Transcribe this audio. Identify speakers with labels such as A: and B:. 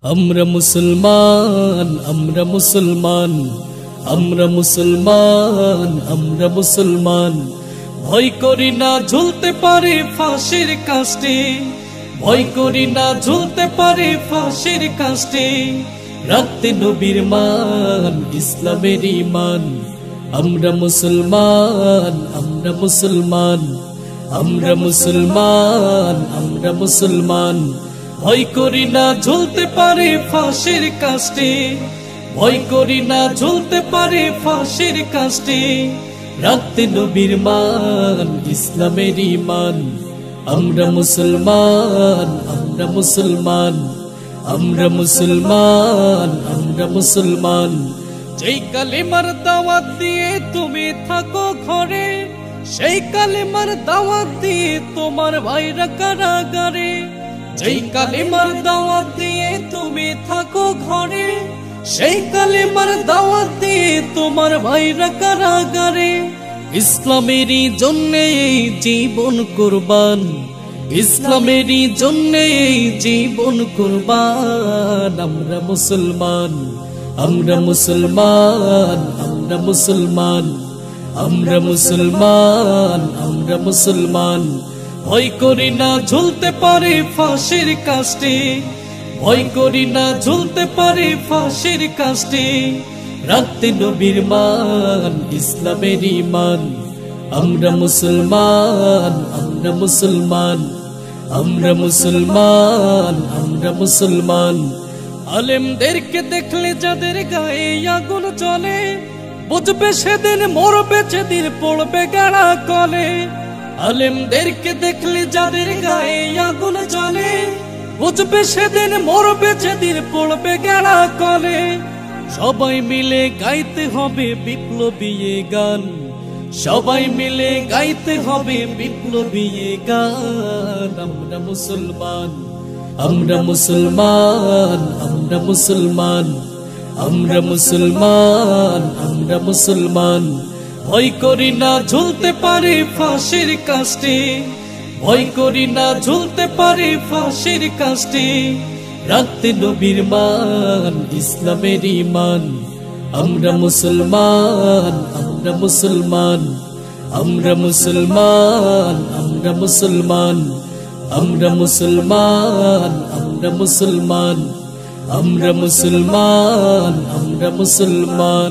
A: আমরা মুসলমান, আমরা মুসলমান, আমরা মুসলমান, আমরা মুসলমান। ভয় করি না ঝুলতে পারে ফাঁসির কাস্টে, ভয় করি না ঝুলতে পারে ফাঁসির কাস্টে। রাখতে নবীর মান, ইসলামের ঈমান। আমরা মুসলমান, আমরা মুসলমান, আমরা মুসলমান, আমরা মুসলমান। ভয় করি না ঝুলতে পারে ফাঁসির কাস্টে, ভয় করি না ঝুলতে পারে ফাঁসির কাস্টে। রাখতে নবীর মান, ইসলামের ঈমান। আমরা মুসলমান, আমরা মুসলমান, আমরা মুসলমান, আমরা মুসলমান। যেই কালেমার দাওয়াত দিয়ে তুমি থাকো ঘরে, সেই কালেমার দাওয়াত দিয়ে তোমার ভাইরা কারাগারে। যেই কালেমার দাওয়াত দিয়ে তুমি থাকো ঘরে, সেই কালেমার দাওয়াত দিয়ে তোমার ভাইরা কারাগারে। ইসলামেরই জন্যে এই জীবন কুরবান, ইসলামেরই জন্যে এই জীবন কুরবান। আমরা মুসলমান, আমরা মুসলমান, আমরা মুসলমান, আমরা মুসলমান, আমরা মুসলমান। ভয় করি না ঝুলতে পারে ফাঁসির কাস্টে, ভয় করি না ঝুলতে পারে ফাঁসির কাস্টে। রাখতে নবীর মান, ইসলামের ঈমান। আমরা মুসলমান, আমরা মুসলমান, আমরা মুসলমান, আমরা মুসলমান। আলেমদেরকে দেখলে যাদের গায়ে আগুন জ্বলে, বুঝবে সেদিন মরবে, যেদিন পড়বে গাড়া কলে। আলেমদেরকে দেখলে যাদের গায়ে আগুন জ্বলে, বুঝবে সেদিন মরবে, যেদিন পড়বে গাড়া কলে। সবাই মিলে গাইতে হবে বিপ্লবী গান, সবাই মিলে গাইতে হবে বিপ্লবী গান। আমরা মুসলমান, আমরা মুসলমান, আমরা মুসলমান, আমরা মুসলমান, আমরা মুসলমান। ভয় করি না ঝুলতে পারে ফাঁসির কাস্টে, ভয় করি না ঝুলতে পারে ফাঁসির কাস্টে। রাখতে নবীর মান, ইসলামের ঈমান। আমরা মুসলমান, আমরা মুসলমান, আমরা মুসলমান, আমরা মুসলমান, আমরা মুসলমান, আমরা মুসলমান, আমরা মুসলমান, আমরা মুসলমান।